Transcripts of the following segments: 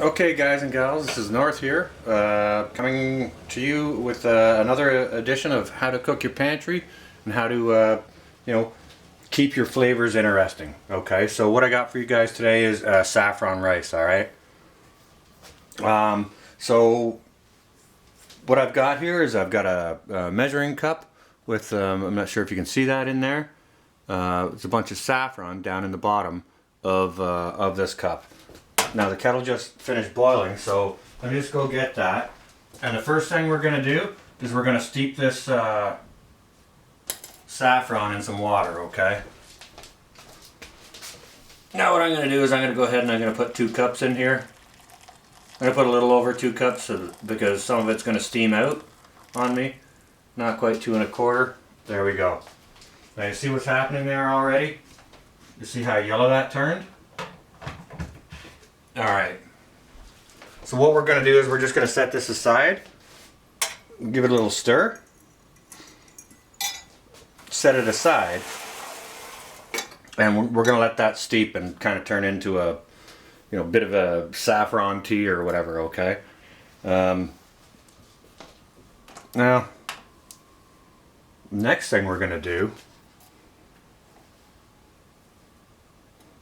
Okay, guys and gals, this is North here, coming to you with another edition of How to Cook Your Pantry and how to, keep your flavors interesting. Okay, so what I got for you guys today is saffron rice. All right. So what I've got here is I've got a measuring cup with I'm not sure if you can see that in there. It's a bunch of saffron down in the bottom of this cup. Now the kettle just finished boiling, so let me just go get that. And the first thing we're going to do is we're going to steep this saffron in some water, okay? Now what I'm going to do is I'm going to go ahead and I'm going to put 2 cups in here. I'm going to put a little over 2 cups because some of it's going to steam out on me. Not quite 2 1/4. There we go. Now you see what's happening there already? You see how yellow that turned? Alright, so what we're going to do is we're just going to set this aside, give it a little stir, set it aside, and we're going to let that steep and kind of turn into a bit of a saffron tea or whatever, okay? Now, next thing we're going to do,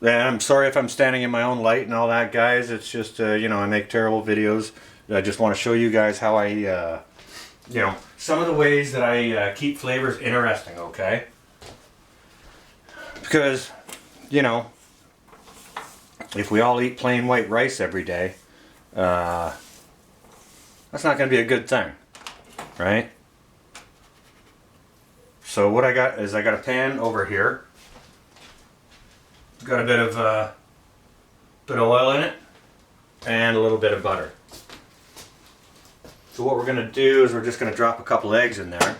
and I'm sorry if I'm standing in my own light and all that, guys. It's just, I make terrible videos. I just want to show you guys how I, some of the ways that I keep flavors interesting, okay? Because, if we all eat plain white rice every day, that's not going to be a good thing, right? So what I got is I got a pan over here. Got a bit of oil in it and a little bit of butter. So what we're going to do is we're just going to drop a couple eggs in there.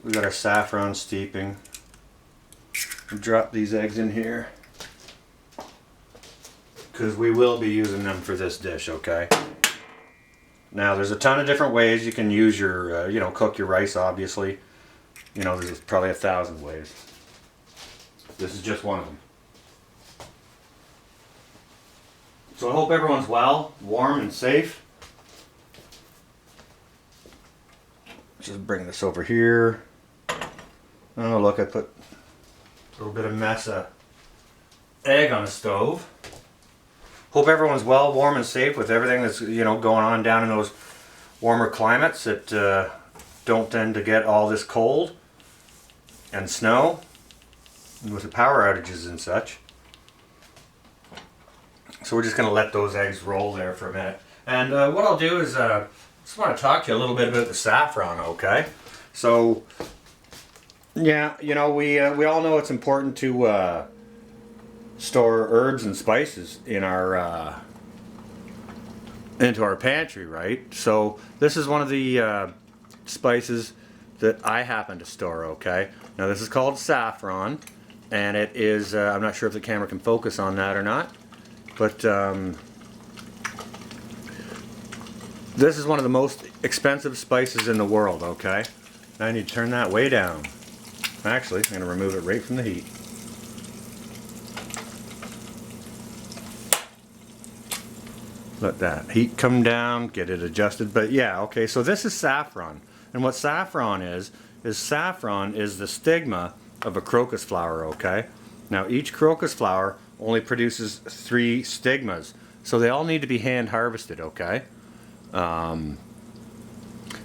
We got our saffron steeping. We'll drop these eggs in here because we will be using them for this dish, okay? Now there's a ton of different ways you can use your, cook your rice, obviously. There's probably 1,000 ways. This is just one of them. So I hope everyone's well, warm, and safe. Just bring this over here. Oh, look, I put a little bit of mess of egg on the stove. Hope everyone's well, warm, and safe with everything that's going on down in those warmer climates that don't tend to get all this cold and snow. With the power outages and such. So we're just going to let those eggs roll there for a minute. And what I'll do is just want to talk to you a little bit about the saffron, okay? So, yeah, we all know it's important to store herbs and spices in our into our pantry, right? So this is one of the spices that I happen to store, okay? Now this is called saffron. And it is, I'm not sure if the camera can focus on that or not, but this is one of the most expensive spices in the world, okay? I need to turn that way down. Actually, I'm going to remove it right from the heat. Let that heat come down, get it adjusted, but yeah, okay, so this is saffron. And what saffron is saffron is the stigma of a crocus flower, okay? Now each crocus flower only produces 3 stigmas, so they all need to be hand harvested, okay? Now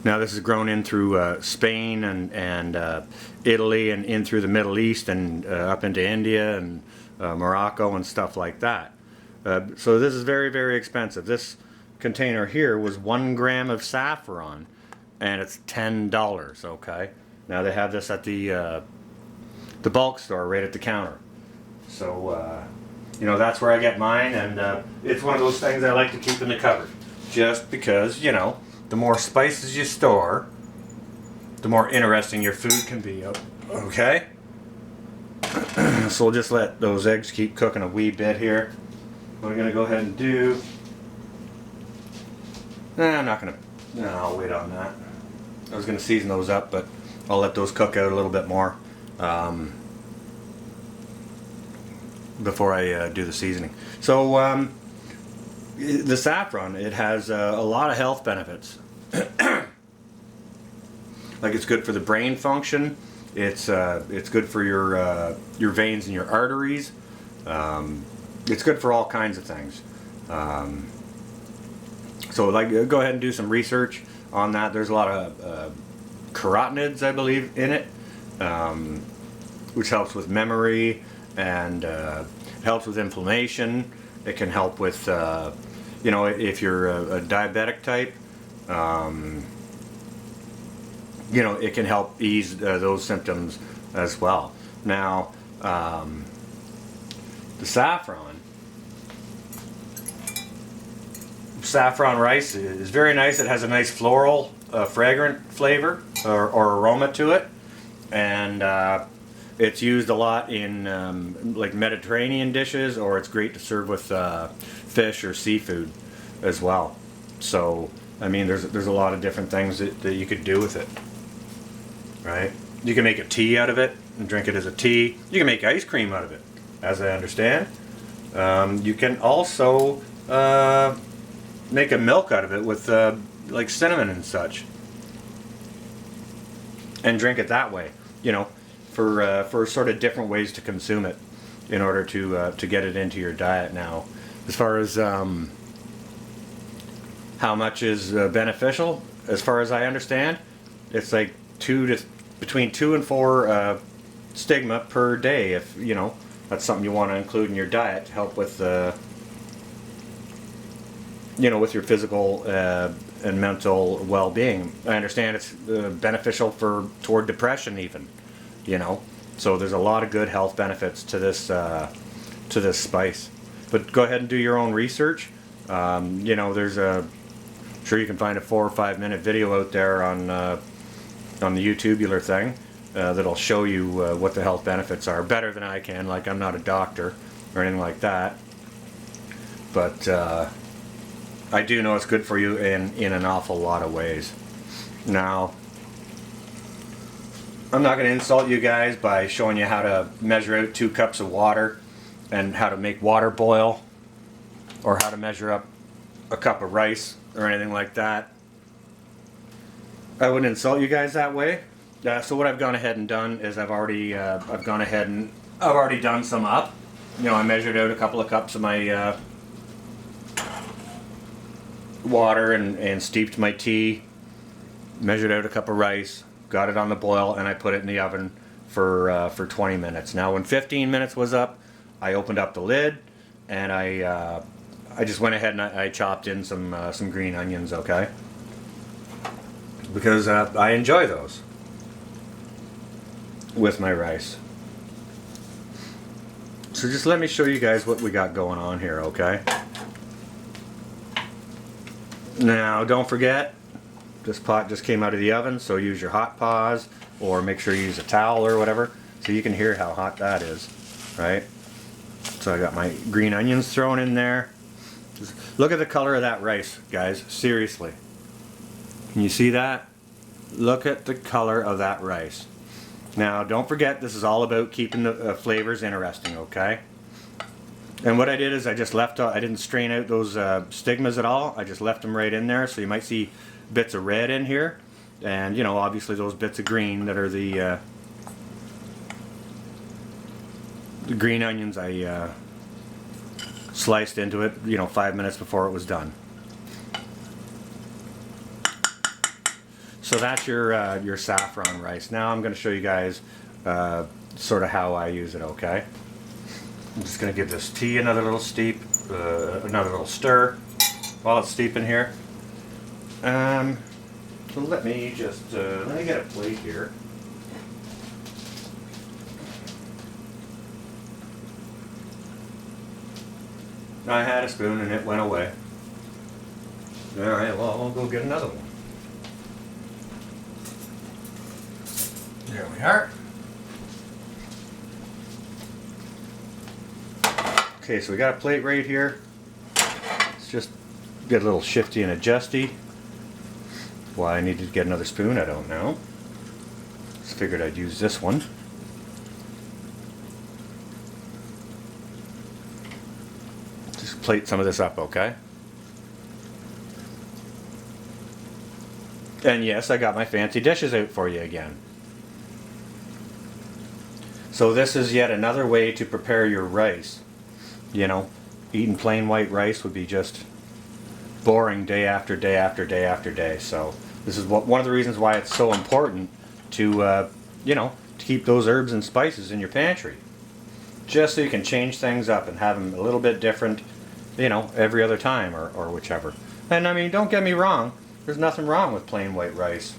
this is grown in through Spain and Italy and in through the Middle East and up into India and Morocco and stuff like that. So this is very, very expensive. This container here was 1 gram of saffron and it's $10, okay? Now they have this at the bulk store right at the counter. So, that's where I get mine, and it's one of those things I like to keep in the cupboard. Just because, the more spices you store, the more interesting your food can be, okay? So we'll just let those eggs keep cooking a wee bit here. What I'm going to go ahead and do... I'm not going to... No, I'll wait on that. I was going to season those up, but I'll let those cook out a little bit more. Before I do the seasoning. So the saffron, it has a lot of health benefits. Like it's good for the brain function. It's good for your veins and your arteries. It's good for all kinds of things. So like, go ahead and do some research on that. There's a lot of carotenoids, I believe, in it, which helps with memory and helps with inflammation. It can help with, you know, if you're a diabetic type, you know, it can help ease those symptoms as well. Now, the saffron rice is very nice. It has a nice floral, fragrant flavor or aroma to it, and it's used a lot in like Mediterranean dishes, or it's great to serve with fish or seafood as well. So I mean, there's a lot of different things that you could do with it, right? You can make a tea out of it and drink it as a tea. You can make ice cream out of it, as I understand. You can also make a milk out of it with like cinnamon and such, and drink it that way. You know, for sort of different ways to consume it in order to get it into your diet. Now, as far as how much is beneficial, as far as I understand, it's like between 2 and 4 stigma per day, if you know that's something you want to include in your diet to help with you know, with your physical and mental well-being. I understand it's beneficial toward depression even, you know. So there's a lot of good health benefits to this spice. But go ahead and do your own research. You know, I'm sure you can find a 4 or 5 minute video out there on the YouTubular thing that'll show you what the health benefits are better than I can. Like, I'm not a doctor or anything like that, but I do know it's good for you in an awful lot of ways. Now, I'm not going to insult you guys by showing you how to measure out 2 cups of water and how to make water boil, or how to measure up a cup of rice or anything like that. I wouldn't insult you guys that way. So what I've gone ahead and done is I've already done some up. You know, I measured out a couple of cups of my water and steeped my tea, measured out a cup of rice, got it on the boil, and I put it in the oven for 20 minutes. Now when 15 minutes was up, I opened up the lid and I just went ahead and I chopped in some green onions, okay? Because I enjoy those with my rice. So just let me show you guys what we got going on here, okay? Now, don't forget, this pot just came out of the oven, so use your hot paws, or make sure you use a towel or whatever, so you can hear how hot that is, right? So I got my green onions thrown in there. Just look at the color of that rice, guys, seriously. Can you see that? Look at the color of that rice. Now, don't forget, this is all about keeping the flavors interesting, okay? And what I did is I just left, I didn't strain out those stigmas at all. I just left them right in there, so you might see bits of red in here. And, you know, obviously those bits of green that are the green onions I sliced into it, you know, 5 minutes before it was done. So that's your saffron rice. Now I'm going to show you guys sort of how I use it, okay? I'm just going to give this tea another little steep, another little stir while it's steeping here. So let me just, let me get a plate here. I had a spoon and it went away. Alright, well, I'll go get another one. There we are. Okay, so we got a plate right here. Let's just get a little shifty and adjusty. Why I needed to get another spoon, I don't know. Just figured I'd use this one. Just plate some of this up, okay? And yes, I got my fancy dishes out for you again. So this is yet another way to prepare your rice. You know, eating plain white rice would be just boring day after day after day after day. So this is one of the reasons why it's so important to, you know, to keep those herbs and spices in your pantry. Just so you can change things up and have them a little bit different, you know, every other time or whichever. And I mean, don't get me wrong, there's nothing wrong with plain white rice.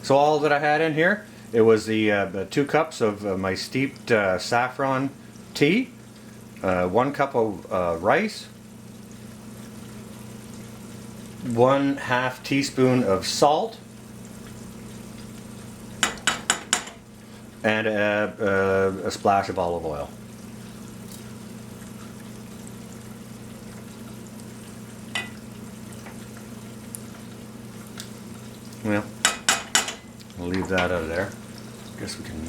So all that I had in here, it was the 2 cups of my steeped saffron tea, 1 cup of rice, 1/2 teaspoon of salt, and a splash of olive oil. Well, we'll leave that out of there. Guess we can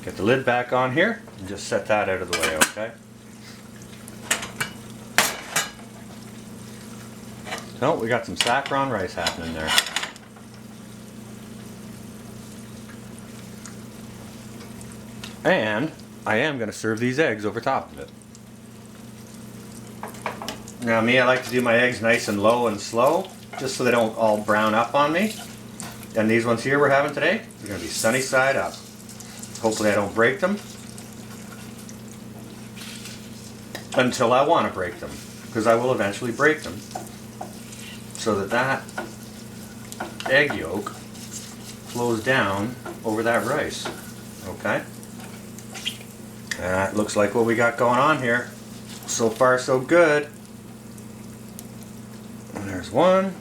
get the lid back on here and just set that out of the way, okay? So we got some saffron rice happening there. And I am going to serve these eggs over top of it. Now me, I like to do my eggs nice and low and slow, just so they don't all brown up on me. And these ones here we're having today, they're going to be sunny side up. Hopefully I don't break them until I want to break them, because I will eventually break them, so that egg yolk flows down over that rice. Okay? That looks like what we got going on here. So far so good. And there's one.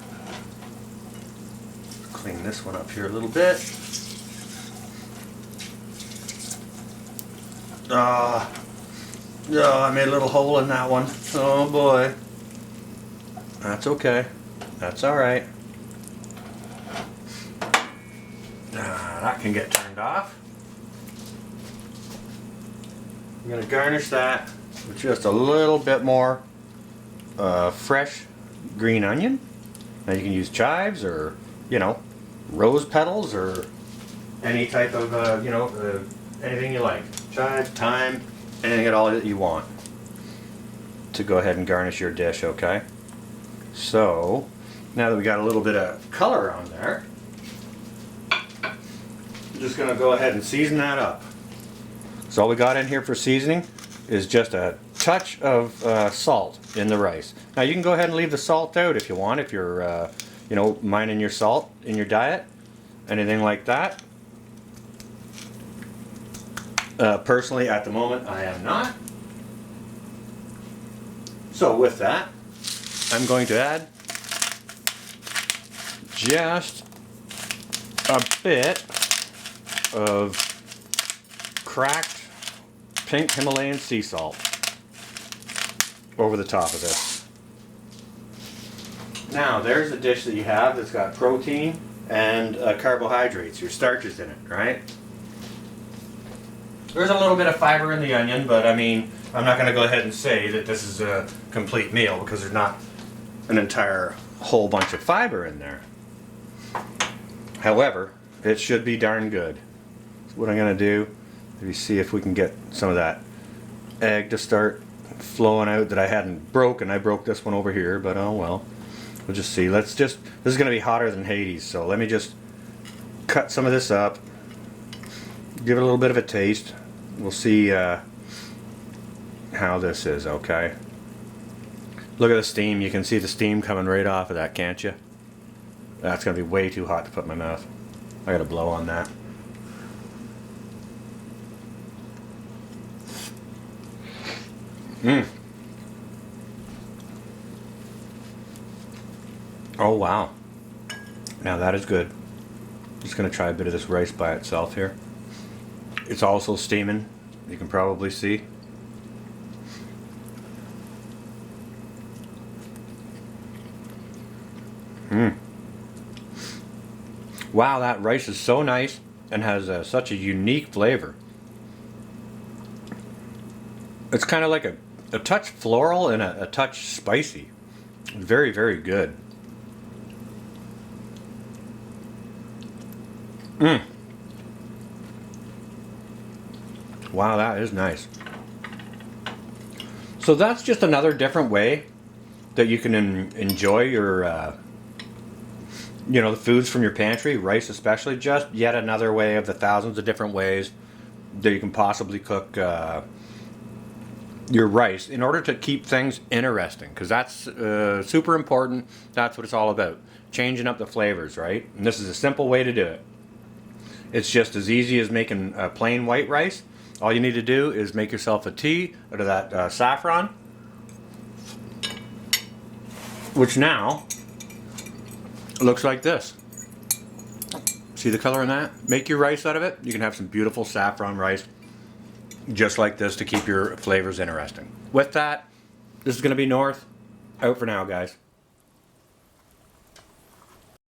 Clean this one up here a little bit. I made a little hole in that one. Oh boy. That's okay. That's alright. That can get turned off. I'm going to garnish that with just a little bit more fresh green onion. Now you can use chives or, you know, rose petals or any type of, you know, anything you like. Chives, thyme, anything at all that you want to go ahead and garnish your dish, okay? So, now that we got a little bit of color on there, I'm just going to go ahead and season that up. So all we got in here for seasoning is just a touch of salt in the rice. Now you can go ahead and leave the salt out if you want, if you're, you know, minding your salt in your diet, anything like that. Personally, at the moment, I am not. So with that, I'm going to add just a bit of cracked pink Himalayan sea salt over the top of this. Now there's a dish that you have that's got protein and carbohydrates, your starches in it, right? There's a little bit of fiber in the onion, but I mean, I'm not going to go ahead and say that this is a complete meal because there's not an entire whole bunch of fiber in there. However, it should be darn good. So what I'm going to do, maybe see if we can get some of that egg to start flowing out that I hadn't broken. I broke this one over here, but oh well. We'll just see. This is going to be hotter than Hades, so let me just cut some of this up, give it a little bit of a taste. We'll see how this is, okay? Look at the steam. You can see the steam coming right off of that, can't you? That's going to be way too hot to put in my mouth. I got to blow on that. Oh wow. Now that is good. Just going to try a bit of this rice by itself here. It's also steaming, you can probably see. Wow, that rice is so nice and has such a unique flavor. It's kind of like a touch floral and a touch spicy. Very, very good. Wow, that is nice. So that's just another different way that you can enjoy your, you know, the foods from your pantry, rice especially. Just yet another way of the thousands of different ways that you can possibly cook your rice in order to keep things interesting, because that's super important. That's what it's all about, changing up the flavors, right? And this is a simple way to do it. It's just as easy as making plain white rice. All you need to do is make yourself a tea out of that saffron, which now looks like this. See the color in that? Make your rice out of it. You can have some beautiful saffron rice just like this to keep your flavors interesting. With that, this is going to be North. Out for now, guys.